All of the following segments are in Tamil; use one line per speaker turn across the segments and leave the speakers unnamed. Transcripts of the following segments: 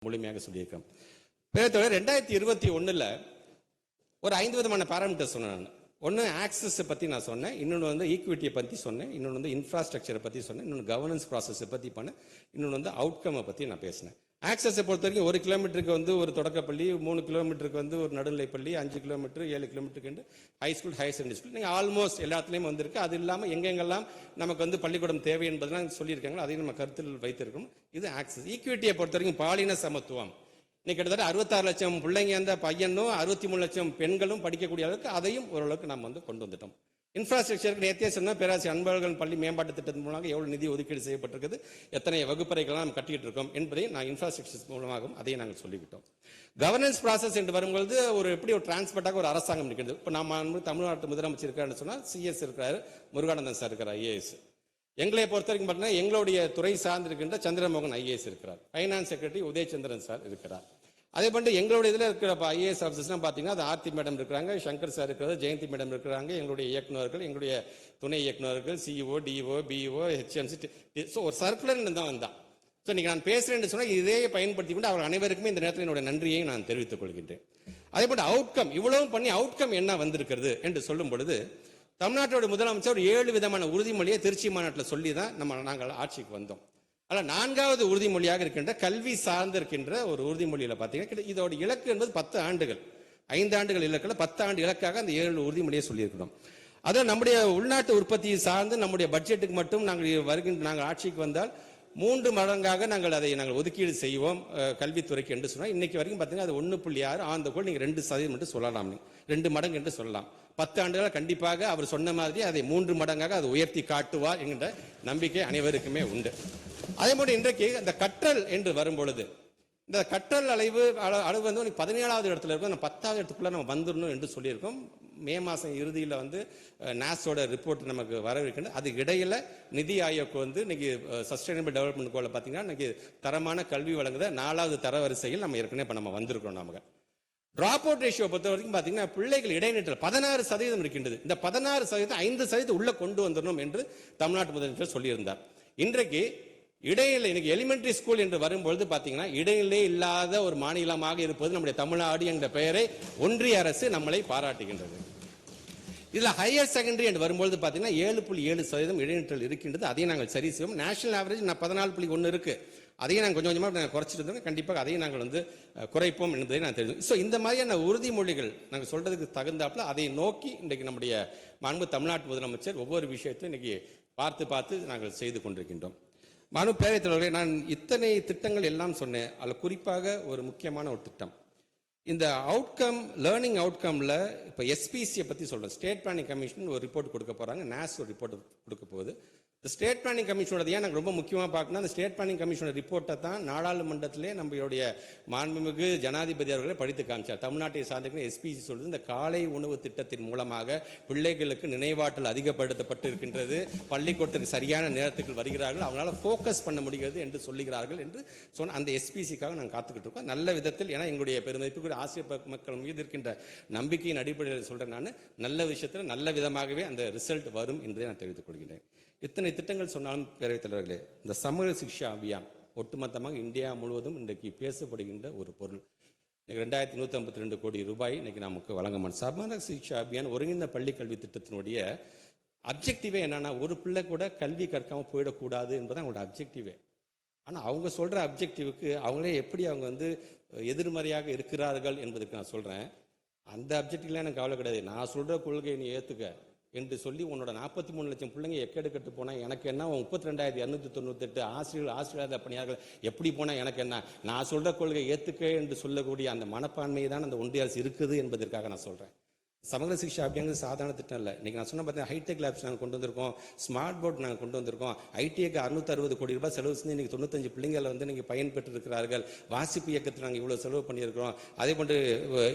முழுமையாக சொல்லியிருக்கோம். பிறகு 2021 ஒரு 5 விதமான பாராமீட்டர் சொன்னேன். ஒன்று ஆக்சஸை பற்றி நான் சொன்னேன், இன்னொன்று ஈக்விட்டியை பற்றி சொன்னேன், இன்னொன்று இன்ஃப்ராஸ்ட்ரக்சரை பற்றி சொன்னேன், இன்னொன்று கவர்னன்ஸ் ப்ராசஸை பற்றி பண்ணேன், இன்னொன்று அவுட்கம்மை பற்றி நான் பேசினேன். ஆக்சஸை பொறுத்த வரைக்கும் 1 கிலோமீட்டருக்கு ஒரு தொடக்கப்பள்ளி, 3 கிலோமீட்டருக்கு ஒரு நடுநிலைப்பள்ளி, 5 கிலோமீட்டர் 7 கிலோமீட்டருக்கு high school, higher secondary school நீங்கள் ஆல்மோஸ்ட் எல்லாத்துலேயும் வந்திருக்கு. அது இல்லாமல் எங்கெங்கெல்லாம் நமக்கு பள்ளிக்கூடம் தேவை என்பதெல்லாம் சொல்லியிருக்காங்களோ அதையும் நம்ம கருத்தில் வைத்திருக்கணும். இது ஆக்சஸ். ஈக்விட்டியை பொறுத்த வரைக்கும் பாலின சமத்துவம். இன்னைக்கு கிட்டத்தட்ட 66 லட்சம் பிள்ளைங்க அந்த பையனும் 63 லட்சம் பெண்களும் படிக்கக்கூடிய அளவுக்கு அதையும் ஓரளவுக்கு நம்ம கொண்டு வந்துட்டோம். இன்ஃப்ராஸ்ட்ரக்சருக்கு நேற்றே சொன்னால் பேராசிரியர் அன்பழகன் பள்ளி மேம்பாட்டு திட்டத்தின் மூலமாக எவ்வளவு நிதி ஒதுக்கீடு செய்யப்பட்டிருக்குது, எத்தனை வகுப்பறைகள்லாம் நம்ம கட்டிட்டு இருக்கோம் என்பதை நான் இன்ஃப்ராஸ்ட்ரக்சர் மூலமாகவும் அதையும் நாங்கள் சொல்லிவிட்டோம். கவர்னன்ஸ் ப்ராசஸ் என்று வரும்பொழுது எப்படி ஒரு டிரான்ஸ்பர்ட்டாக ஒரு அரசாங்கம் இருக்கிறது. இப்போ நம்ம தமிழ்நாட்டு முதலமைச்சர் இருக்காருன்னு சொன்னால் சிஎஸ் இருக்கிறாரு, முருகானந்தன் சார் இருக்கிறார் ஐஏஎஸ். எங்களை பொறுத்த வரைக்கும் பார்த்தீங்கன்னா எங்களுடைய துறை சார்ந்திருக்கின்ற சந்திரமோகன் ஐஏஎஸ் இருக்கிறார், ஃபைனான்ஸ் செக்ரட்டரி உதயச்சந்திரன் சார் இருக்கிறார். அதே போன்று எங்களுடைய இதில் இருக்கிற ஐஏஎஸ் ஆஃபீஸர்ஸ்லாம் பார்த்தீங்கன்னா அது ஆர்த்தி மேடம் இருக்கிறாங்க, சங்கர் சார் இருக்கிறது, ஜெயந்தி மேடம் இருக்கிறாங்க, எங்களுடைய இயக்குநர்கள், எங்களுடைய துணை இயக்குநர்கள், CEO, DO, BEO, HMC. So ஒரு சர்க்குலர் தான் வந்தான். ஸோ நீங்கள் நான் பேசுகிறேன்னு சொன்னால் இதே பயன்படுத்தி கொண்டு அவர் அனைவருக்குமே இந்த நேரத்தில் என்னுடைய நன்றியை நான் தெரிவித்துக் கொள்கின்றேன். அதே போன்று அவுட்கம் இவ்வளவும் பண்ணி அவுட்கம் என்ன வந்திருக்கிறது என்று சொல்லும் பொழுது தமிழ்நாட்டோட முதலமைச்சர் ஒரு 7 விதமான உறுதிமொழியை திருச்சி மாநாட்டில் சொல்லி தான் நாங்கள் ஆட்சிக்கு வந்தோம். ஆனால் 4வது உறுதிமொழியாக இருக்கின்ற கல்வி சார்ந்து இருக்கின்ற ஒரு உறுதிமொழியில் பார்த்தீங்கன்னா இதோட இலக்கு என்பது 10 ஆண்டுகள், 5 ஆண்டுகள் இலக்கில் 10 ஆண்டு இலக்காக அந்த 7 உறுதிமொழியை சொல்லியிருக்கிறோம். அதில் நம்முடைய உள்நாட்டு உற்பத்தியை சார்ந்து நம்முடைய பட்ஜெட்டுக்கு மட்டும் நாங்கள் ஆட்சிக்கு வந்தால் 3 மடங்காக நாங்கள் ஒதுக்கீடு செய்வோம் கல்வித்துறைக்கு என்று சொன்னால் இன்னைக்கு வரைக்கும் பார்த்தீங்கன்னா அது 1.6 ஆண்டுக்குள் நீங்கள் 2% மட்டும் சொல்லலாம், 2 மடங்கு என்று சொல்லலாம். 10 ஆண்டுகள் கண்டிப்பாக அவர் சொன்ன மாதிரி அதை 3 மடங்காக அதை உயர்த்தி காட்டுவார் என்கின்ற நம்பிக்கை அனைவருக்குமே உண்டு. அதே போல இன்றைக்கு இந்த கற்றல் என்று வரும்பொழுது இந்த கற்றல் அளவு 17வது இடத்துல இருக்கும், 10வது இடத்துக்குள்ள நம்ம வந்துடணும் என்று சொல்லியிருக்கோம். மே மாதம் இறுதியில் நாஸோட ரிப்போர்ட் நமக்கு வரவிருக்கின்றது. அது இடையில நிதி ஆயோக் இன்னைக்கு சஸ்டைனபிள் டெவலப்மெண்ட் கோல பார்த்தீங்கன்னா இன்னைக்கு தரமான கல்வி வழங்குத 4வது தரவரிசையில் நம்ம ஏற்கனவே இப்போ நம்ம வந்திருக்கிறோம். நமக்கு டிராப் அவுட் ரேஷியோ பொறுத்த வரைக்கும் பார்த்தீங்கன்னா பிள்ளைகள் இடைநிற்றல் 16% இருக்கின்றது. இந்த 16% 5% உள்ள கொண்டு வந்துடணும் என்று தமிழ்நாட்டு முதலமைச்சர் சொல்லியிருந்தார். இன்றைக்கு இடையில இன்னைக்கு எலிமெண்டரி ஸ்கூல் என்று வரும்பொழுது பார்த்தீங்கன்னா இடையிலே இல்லாத ஒரு மாநிலமாக இருப்பது நம்முடைய தமிழ்நாடு என்ற பெயரை ஒன்றிய அரசு நம்மளை பாராட்டுகின்றது. இதில் ஹையர் செகண்டரி என்று வரும்பொழுது பார்த்தீங்கன்னா 7.7% இடைநிற்றல் இருக்கின்றது. அதையும் நாங்கள் சரி செய்வோம். நேஷனல் ஆவரேஜ் 14.1 இருக்கு. அதையும் நாங்கள் கொஞ்சம் கொஞ்சமாக குறைச்சிட்டு இருந்தோம். கண்டிப்பாக அதையும் நாங்கள் குறைப்போம் என்பதை நான் தெரியும். ஸோ இந்த மாதிரியான உறுதிமொழிகள் நாங்கள் சொல்றதுக்கு தகுந்தாப்புல அதை நோக்கி இன்றைக்கு நம்முடைய மாண்பு தமிழ்நாட்டு முதலமைச்சர் ஒவ்வொரு விஷயத்தையும் இன்னைக்கு பார்த்து நாங்கள் செய்து கொண்டிருக்கின்றோம். மாண்பு பேரவைத் தலைவர்களே, நான் இத்தனை திட்டங்கள் எல்லாம் சொன்னேன். அதில் குறிப்பாக ஒரு முக்கியமான ஒரு திட்டம் இந்த அவுட்கம், லேர்னிங் அவுட்கம்ல இப்போ எஸ்பிசியை பற்றி சொல்கிறேன். ஸ்டேட் பிளானிங் கமிஷன் ஒரு ரிப்போர்ட் கொடுக்க போகிறாங்க, நாஸ் ஒரு ரிப்போர்ட் கொடுக்க போகுது. இந்த ஸ்டேட் பிளானிங் கமிஷனோட ஏன் நாங்கள் ரொம்ப முக்கியமாக பார்க்கணும், அந்த ஸ்டேட் பிளானிங் கமிஷனோட ரிப்போர்ட்டை தான் நாடாளுமன்றத்திலே நம்மளுடைய மாண்புமிகு ஜனாதிபதி அவர்களை படித்து காமிச்சார். தமிழ்நாட்டை சார்ந்த எஸ்பிசி சொல்றது இந்த காலை உணவு திட்டத்தின் மூலமாக பிள்ளைகளுக்கு நினைவாற்றல் அதிகப்படுத்தப்பட்டு இருக்கின்றது, பள்ளிக்கூடத்துக்கு சரியான நேரத்துக்கு வருகிறார்கள், அவங்களால ஃபோக்கஸ் பண்ண முடிகிறது என்று சொல்லுகிறார்கள் என்று சொன்ன அந்த எஸ்பிசிக்காக நாங்கள் காத்துக்கிட்டு இருக்கோம். நல்ல விதத்தில், ஏன்னா எங்களுடைய பெருமதிப்புக்குரிய ஆசிரியர் மக்கள் மீது இருக்கின்ற நம்பிக்கையின் அடிப்படையில் சொல்றேன். நான் நல்ல விஷயத்தில் நல்ல விதமாகவே அந்த ரிசல்ட் வரும் என்பதை நான் தெரிவித்துக் கொள்கிறேன். இத்தனை திட்டங்கள் சொன்னாலும் பேரவைத் தலைவர்களே, இந்த சமூக சிக்ஷா அபியான் ஒட்டுமொத்தமாக இந்தியா முழுவதும் இன்றைக்கு பேசப்படுகின்ற ஒரு பொருள். 2152 கோடி ரூபாய் இன்னைக்கு நமக்கு வழங்கப்படும் சமூக சிக்ஷா அபியான் ஒருங்கிணைந்த பள்ளி கல்வி திட்டத்தினுடைய அப்ஜெக்டிவே என்னன்னா, ஒரு பிள்ளை கூட கல்வி கற்காம போயிடக்கூடாது என்பது அவங்களோட அப்ஜெக்டிவே. ஆனால் அவங்க சொல்ற அப்ஜெக்டிவுக்கு அவங்களே எப்படி எதிர்மறையாக இருக்கிறார்கள் என்பதுக்கு நான் சொல்றேன். அந்த அப்ஜெக்டிவ்லாம் எனக்கு கவலை கிடையாது. நான் சொல்ற கொள்கையை நீ ஏத்துக்க என்று சொல்லி உன்னோட 43 லட்சம் பிள்ளைங்க எக்கெடுக்கட்டு போனா எனக்கு என்ன, 32,298 ஆசிரியர் பணியாளர்கள் எப்படி போனா எனக்கு என்ன, நான் சொல்ற கொள்கை ஏத்துக்க என்று சொல்லக்கூடிய அந்த மனப்பான்மை தான் அந்த ஒன்றிய அரசு இருக்குது என்பதற்காக நான் சொல்றேன். சமூக சிக்ஷா அப்படிங்கிறது சாதாரண திட்டம் இல்லை. இன்னைக்கு நான் சொன்ன பார்த்தீங்கன்னா ஹைடெக் லேப்ஸ் நாங்கள் கொண்டு வந்திருக்கோம், ஸ்மார்ட் போர்ட் நாங்கள் கொண்டு வந்திருக்கோம். ஐடிஐக்கு 660 கோடி ரூபாய் செலவு செஞ்சு இன்னைக்கு 95 பிள்ளைங்களை நீங்கள் பயன்பெற்று இருக்கிறார்கள். வாசிப்பு இயக்கத்தில் நாங்கள் இவ்வளோ செலவு பண்ணியிருக்கிறோம். அதே போன்று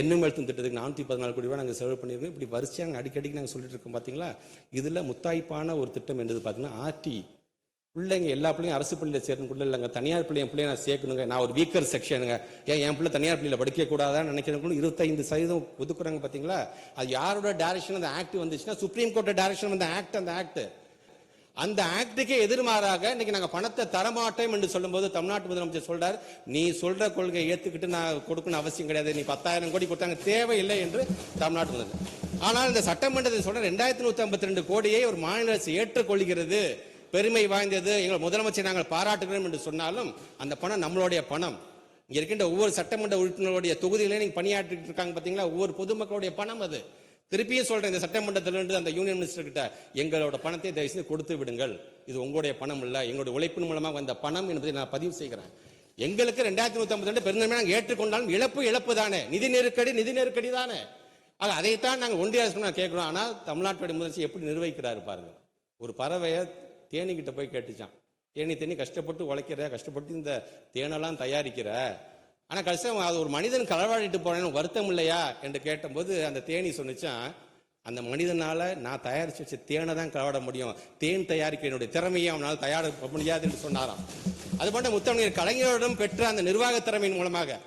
எண்ணும் எழுத்தும் திட்டத்துக்கு 414 கோடி ரூபாய் நாங்கள் செலவு பண்ணியிருக்கோம். இப்படி வரிசையாக அடிக்கடிக்கு நாங்கள் சொல்லிட்டு இருக்கோம். பார்த்தீங்களா, இதில் முத்தாய்ப்பான ஒரு திட்டம் என்பது பார்த்தீங்கன்னா ஆர்டி. பிள்ளைங்க எல்லா பிள்ளையும் அரசு பள்ளியில் சேர்க்கணும் இல்லைங்க, தனியார் பிள்ளைய நான் சேர்க்கணுங்க. நான் ஒரு வீக்கர் செக்ஷனுங்க, ஏன் என் பிள்ளை தனியார் பள்ளியில் படிக்க கூடாதான்னு நினைக்கிறவங்களும் 25% ஒதுக்குறாங்க. பார்த்தீங்களா, அது யாரோட டைரக்ஷன் அந்த ஆக்ட் வந்துச்சுன்னா சுப்ரீம் கோர்ட் டைரக்ஷன் அந்த ஆக்ட் அந்த ஆக்டுக்கே எதிர்மாறாக இன்னைக்கு நாங்க பணத்தை தரமாட்டோம் என்று சொல்லும்போது தமிழ்நாட்டு முதலமைச்சர் சொல்றார், நீ சொல்ற கொள்கையை ஏத்துக்கிட்டு நான் கொடுக்கணும் அவசியம் கிடையாது, நீ 10,000 கோடி கொடுத்தாங்க தேவையில்லை என்று தமிழ்நாட்டு முதலமைச்சர். ஆனால் இந்த சட்டமன்றத்தில் சொல்ற 2152 கோடியை ஒரு மாநில அரசு ஏற்றுக்கொள்கிறது, பெருமை வாய்ந்தது, எங்கள் முதலமைச்சர் நாங்கள் பாராட்டுகிறோம் என்று சொன்னாலும் அந்த பணம் நம்மளுடைய பணம். இங்க இருக்கின்ற ஒவ்வொரு சட்டமன்ற உறுப்பினருடைய தொகுதியிலே நீங்க பணியாற்றிட்டு இருக்காங்க பாத்தீங்களா, ஒவ்வொரு பொதுமக்களுடைய பணம் அது. திருப்பியும் சொல்றேன், இந்த சட்டமன்றத்திலிருந்து அந்த யூனியன் மினிஸ்டர் கிட்ட எங்களோட பணத்தை தயவு செய்து கொடுத்து விடுங்கள், இது உங்களுடைய பணம் இல்ல, எங்களுடைய உழைப்பின் மூலமாக வந்த பணம் என்பதை நான் பதிவு செய்கிறேன். எங்களுக்கு 2152 பெருந்தன்மை நாங்கள் ஏற்றுக்கொண்டாலும் இழப்பு தானே, நிதி நெருக்கடி தானே. ஆக அதைத்தான் நாங்கள் ஒன்றிய அரசு கேட்கிறோம். ஆனால் தமிழ்நாட்டுடைய முதலமைச்சர் எப்படி நிர்வகிக்கிறாரு பாருங்க. ஒரு பறவையை தேனிக்கிட்ட போய் கேட்டுச்சான், தேனி கஷ்டப்பட்டு உழைக்கிற, கஷ்டப்பட்டு இந்த தேனெல்லாம் தயாரிக்கிற, ஆனா கஷ்டம் அது ஒரு மனிதன் களவாடிட்டு போறேன்னு வருத்தம் இல்லையா என்று கேட்டபோது அந்த தேனி சொன்னிச்சான், அந்த மனிதனால நான் தயாரிச்சு வச்ச தேனை தான் களவாட முடியும், தேன் தயாரிக்க என்னுடைய திறமையை அவனால் தயாரிக்க முடியாது என்று சொன்னாராம். அது போன்ற முத்தமிழர் கலைஞரிடம் பெற்ற அந்த நிர்வாக திறமையின் மூலமாக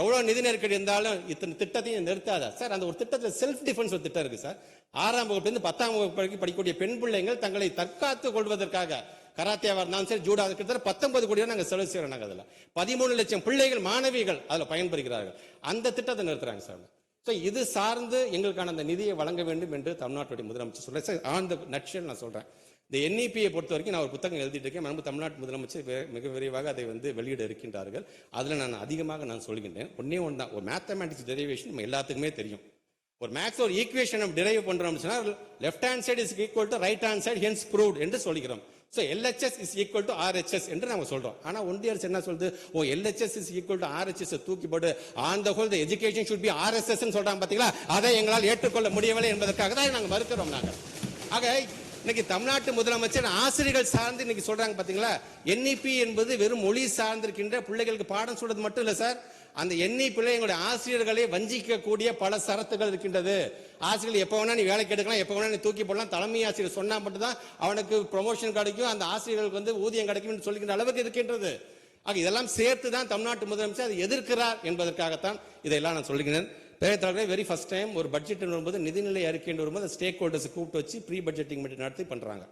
எவ்வளவு நிதி நெருக்கடி இருந்தாலும் இத்தனை திட்டத்தையும் நிறுத்தாதா சார். அந்த ஒரு திட்டத்தில் செல்ஃப் டிஃபென்ஸ் ஒரு திட்டம் இருக்கு சார். 6ஆம் வகுப்பிலிருந்து 10ஆம் வகுப்பு வரைக்கும் படிக்கக்கூடிய பெண் பிள்ளைகள் தங்களை தற்காத்துக் கொள்வதற்காக கராத்தேவா இருந்தாலும் சரி, ஜூடா, கிட்டத்தட்ட 19 கோடி நாங்கள் செலவு செய்யறோம். நாங்கள் அதில் 13 லட்சம் பிள்ளைகள் மாணவிகள் அதில் பயன்பெறுகிறார்கள். அந்த திட்டத்தை நிறுத்துறாங்க சார். ஸோ இது சார்ந்து எங்களுக்கான அந்த நிதியை வழங்க வேண்டும் என்று தமிழ்நாட்டுடைய முதலமைச்சர் சொல்றேன் சார். ஆன் த நட்ஷல் நான் சொல்றேன். இந்த NEP-யை பொறுத்த வரைக்கும் நான் ஒரு புத்தகம் எழுதிட்டு இருக்கேன். தமிழ்நாட்டு முதலமைச்சர் மிக விரைவாக அதை வெளியிட இருக்கின்றார்கள். அதில் நான் அதிகமாக சொல்கின்றேன். ஒன்னே ஒன்று தான், ஒரு மேத்தமேட்டிக்ஸ் டெரிவேஷன் நம்ம எல்லாத்துக்குமே தெரியும். ஒரு மேக்ஸ் ஒரு ஈக்குவேஷன் நம்ம டிரைவ் பண்றோம், left hand side is equal to right hand side, hence proved என்று சொல்கிறோம். So LHS is equal to RHS என்று நாம சொல்றோம். ஆனா ஒன்றிய அரசு என்ன சொல்லுது, LHS is equal to RHS தூக்கி போட்டு on the whole the education should be RSS ன்னு சொல்றாங்க பாத்தீங்களா. அதை எங்களால் ஏற்றுக்கொள்ள முடியவில்லை என்பதற்காக தான் நாங்க மறுக்கிறோம். நாங்கள் ஆக இன்னைக்கு தமிழ்நாட்டு முதலமைச்சர் ஆசிரியர்கள் சார்ந்து இன்னைக்கு சொல்றாங்க பாத்தீங்களா. NEP என்பது வெறும் மொழி சார்ந்திருக்கின்ற பிள்ளைகளுக்கு பாடம் சொல்றது மட்டும் இல்ல சார். அந்த NEP-ல எங்களுடைய ஆசிரியர்களை வஞ்சிக்க கூடிய பல சரத்துகள் இருக்கின்றது. ஆசிரியர்கள் எப்ப வேணா நீ வேலைக்கு எடுக்கலாம், எப்ப வேணா நீ தூக்கி போடலாம், தலைமை ஆசிரியர் சொன்னா மட்டும் தான் அவனுக்கு ப்ரொமோஷன் கிடைக்கும், அந்த ஆசிரியர்களுக்கு ஊதியம் கிடைக்கும் என்று சொல்லிக்கின்ற அளவுக்கு இருக்கின்றது. ஆக இதெல்லாம் சேர்த்து தான் தமிழ்நாட்டு முதலமைச்சர் அதை எதிர்க்கிறார் என்பதற்காகத்தான் இதையெல்லாம் நான் சொல்லுகிறேன். வெரி ஃபர்ஸ்ட் டைம் ஒரு பட்ஜெட் வரும்போது, நிதிநிலை அறிக்கை வரும்போது ஸ்டேக் ஹோல்டர்ஸ் கூப்பிட்டு வச்சு ப்ரீ பட்ஜெட்டிங் மீட்டிங் நடத்தி பண்றாங்க.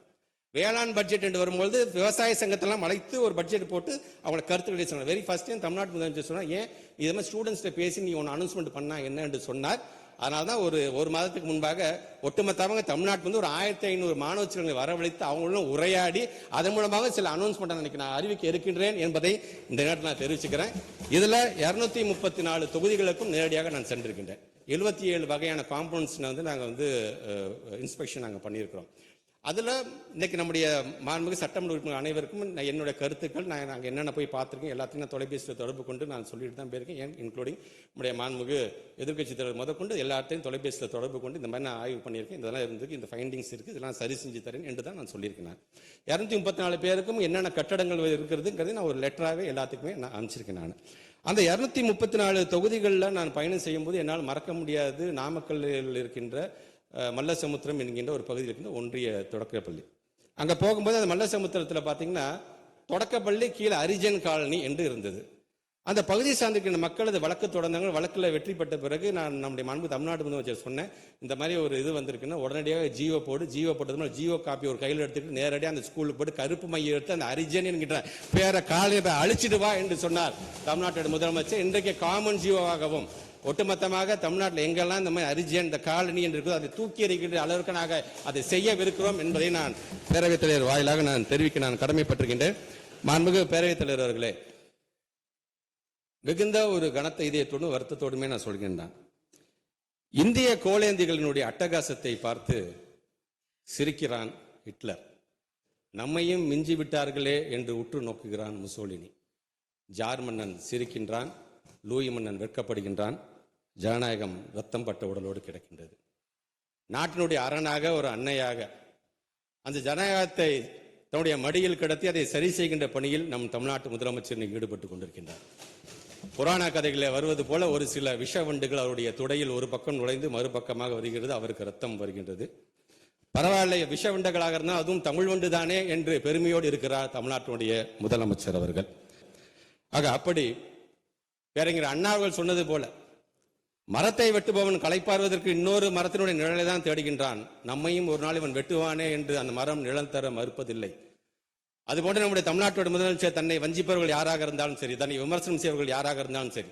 வேளாண் பட்ஜெட் என்று வரும்போது விவசாய சங்கத்தெல்லாம் அழைத்து ஒரு பட்ஜெட் போட்டு அவங்கள கருத்துக்களை சொன்னார். வெரி ஃபர்ஸ்ட் டைம் தமிழ்நாட்டு முதலமைச்சர் சொன்னார், ஏன் இது மாதிரி ஸ்டூடெண்ட்ஸ்ட பேசி நீ ஒன்று அனௌன்ஸ்மெண்ட் பண்ணா என்ன என்று சொன்னார். அதனால தான் ஒரு மாதத்துக்கு முன்பாக ஒட்டுமொத்தமாக தமிழ்நாட்டு ஒரு 1500 மாணவர்களை வரவழைத்து அவங்களும் உரையாடி அதன் மூலமாக சில அனௌன்ஸ்மெண்ட் நான் அறிவிக்க இருக்கின்றேன் என்பதை இந்த நேரத்தில் நான் தெரிவிச்சுக்கிறேன். இதுல 234 தொகுதிகளுக்கும் நேரடியாக நான் சென்றிருக்கின்றேன். 77 வகையான காம்பவுண்ட்ஸ் நாங்கள் இன்ஸ்பெக்ஷன் நாங்கள் பண்ணியிருக்கிறோம். அதுல இன்னைக்கு நம்முடைய மாண்புமிகு சட்டமன்ற உறுப்பினர் அனைவருக்கும் என்னுடைய கருத்துக்கள், நாங்கள் என்னென்ன போய் பார்த்துருக்கேன் எல்லாத்தையும் நான் தொலைபேசியில் தொடர்பு கொண்டு நான் சொல்லிட்டு தான் போயிருக்கேன். இன்க்ளூடிங் நம்முடைய மாண்புமிகு எதிர்கட்சி தலைவர் முதற்கொண்டு எல்லாத்தையும் தொலைபேசியில் தொடர்பு கொண்டு இந்த மாதிரி நான் ஆய்வு பண்ணியிருக்கேன், இதெல்லாம் இருக்கு, இந்த ஃபைண்டிங்ஸ் இருக்கு, இதெல்லாம் சரி செஞ்சு தரேன் என்று தான் நான் சொல்லியிருக்கேன். 234 பேருக்கும் என்னென்ன கட்டடங்கள் இருக்கிறதுங்கிறது நான் ஒரு லெட்டராகவே எல்லாத்துக்குமே நான் அனுப்பிச்சிருக்கேன். நான் அந்த 234 தொகுதிகளில் நான் பயணம் செய்யும் போது என்னால் மறக்க முடியாது, நாமக்கல்லில் இருக்கின்ற மல்லசமுத்திரம் என்கின்ற ஒரு பகுதியில் இருக்கின்ற ஒன்றிய தொடக்கப்பள்ளி. அங்க போகும்போது அந்த மல்லசமுத்திரத்தில் பார்த்தீங்கன்னா தொடக்கப்பள்ளி கீழே அரிஜன் காலனி என்று இருந்தது. அந்த பகுதியை சார்ந்திருக்கின்ற மக்கள் அது வழக்கு தொடர்ந்தாங்க. வழக்கில் வெற்றி பெற்ற பிறகு நான் நம்முடைய மாண்பு தமிழ்நாடு முதலமைச்சர் சொன்னேன், இந்த மாதிரி ஒரு இது வந்திருக்குன்னா உடனடியாக ஜியோ போட்டது ஜியோ காப்பி ஒரு கையில் எடுத்துட்டு நேரடியாக அந்த ஸ்கூலுக்கு போட்டு கருப்பு மையம் எடுத்து அந்த அரிஜன் என்கின்ற பேரை காலையில் அழிச்சிட்டு வா என்று சொன்னார் தமிழ்நாட்டோட முதலமைச்சர். இன்றைக்கு காமன் ஜியோவாகவும் ஒட்டுமொத்தமாக தமிழ்நாட்டில் எங்கெல்லாம் இந்த மாதிரி அரிஜன் இந்த காலனி என்று இருக்கோ அதை தூக்கி எறிகின்ற அளவிற்கு நாங்கள் அதை செய்யவிருக்கிறோம் என்பதை நான் பேரவைத் தலைவர் வாயிலாக நான் தெரிவிக்க நான் கடமைப்பட்டிருக்கின்றேன். மாண்புமிகு பேரவைத் தலைவர் அவர்களே, மிகுந்த ஒரு கனத்த இதயத்தோடும் வருத்தத்தோடுமே நான் சொல்கின்றேன். இந்திய கோலேந்திகளினுடைய அட்டகாசத்தை பார்த்து சிரிக்கிறான் ஹிட்லர், நம்மையும் மிஞ்சி விட்டார்களே என்று உற்று நோக்குகிறான் முசோலினி. ஜார் மன்னன் சிரிக்கின்றான், லூயி மன்னன் வெட்கப்படுகின்றான், ஜனநாயகம் ரத்தம் பட்ட உடலோடு கிடக்கின்றது. நாட்டினுடைய அரணாக ஒரு அன்னையாக அந்த ஜனநாயகத்தை தன்னுடைய மடியில் கிடத்தி அதை சரி செய்கின்ற பணியில் நம் தமிழ்நாட்டு முதலமைச்சர் ஈடுபட்டு கொண்டிருக்கின்றார். புராண கதைகளில் வருவது போல ஒரு சில விஷவண்டுகள் அவருடைய துடையில் ஒரு பக்கம் நுழைந்து மறுபக்கமாக வருகிறது, அவருக்கு ரத்தம் வருகின்றது. பரவாயில்லை, விஷவண்டுகளாக இருந்தால் அதுவும் தமிழ் வண்டு தானே என்று பெருமையோடு இருக்கிறார் தமிழ்நாட்டினுடைய முதலமைச்சர் அவர்கள். ஆக அப்படி பேரறிஞர் அண்ணா அவர்கள் சொன்னது போல மரத்தை வெட்டுபவன் களைப்பாறுவதற்கு இன்னொரு மரத்தினுடைய நிழலை தான் தேடுகின்றான். நம்மையும் ஒரு நாள் இவன் வெட்டுவானே என்று அந்த மரம் நிழல் தர மறுப்பதில்லை. அதுபோன்று நம்முடைய தமிழ்நாட்டோட முதலமைச்சர் தன்னை வஞ்சிப்பவர்கள் யாராக இருந்தாலும் சரி, தன்னை விமர்சனம் செய்வர்கள் யாராக இருந்தாலும் சரி,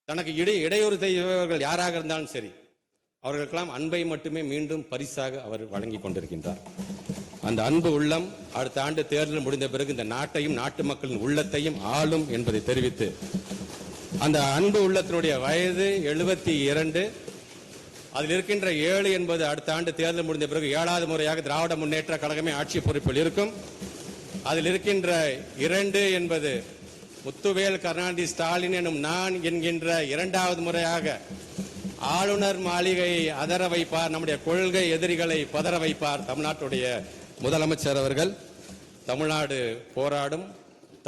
தனக்கு இடையூறு செய்பவர்கள் யாராக இருந்தாலும் சரி, அவர்களுக்கெல்லாம் அன்பை மட்டுமே மீண்டும் பரிசாக அவர் வழங்கி கொண்டிருக்கின்றார். அந்த அன்பு உள்ளம் அடுத்த ஆண்டு தேர்தல் முடிந்த பிறகு இந்த நாட்டையும் நாட்டு மக்களின் உள்ளத்தையும் ஆளும் என்பதை தெரிவித்து, அந்த அன்பு உள்ளத்தினுடைய வயது 72, அதில் இருக்கின்ற 7 என்பது அடுத்த ஆண்டு தேர்தல் முடிந்த பிறகு 7வது முறையாக திராவிட முன்னேற்ற கழகமே ஆட்சி பொறுப்பில் இருக்கும். அதில் இருக்கின்ற 2 என்பது முத்துவேல் கருணாநிதி ஸ்டாலின் எனும் நான் என்கின்ற 2வது முறையாக ஆளுநர் மாளிகையை அதர வைப்பார், நம்முடைய கொள்கை எதிரிகளை பதற வைப்பார் தமிழ்நாட்டுடைய முதலமைச்சர் அவர்கள். தமிழ்நாடு போராடும்,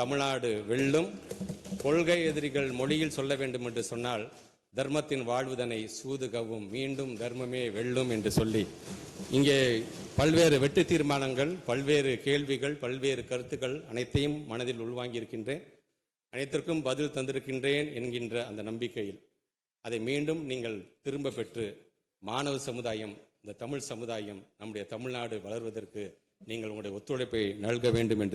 தமிழ்நாடு வெல்லும். கொள்கை எதிரிகள் மொழியில் சொல்ல வேண்டும் என்று சொன்னால், தர்மத்தின் வாழ்வுதனை சூது கவ்வும், மீண்டும் தர்மமே வெல்லும் என்று சொல்லி, இங்கே பல்வேறு வெட்டு தீர்மானங்கள், பல்வேறு கேள்விகள், பல்வேறு கருத்துக்கள் அனைத்தையும் மனதில் உள்வாங்கி இருக்கின்றேன். அனைத்திற்கும் பதில் தந்திருக்கின்றேன் என்கின்ற அந்த நம்பிக்கையில் அதை மீண்டும் நீங்கள் திரும்ப பெற்று மாணவ சமுதாயம், இந்த தமிழ் சமுதாயம், நம்முடைய தமிழ்நாடு வளர்வதற்கு நீங்கள் உங்களுடைய ஒத்துழைப்பை நல்க வேண்டும் என்று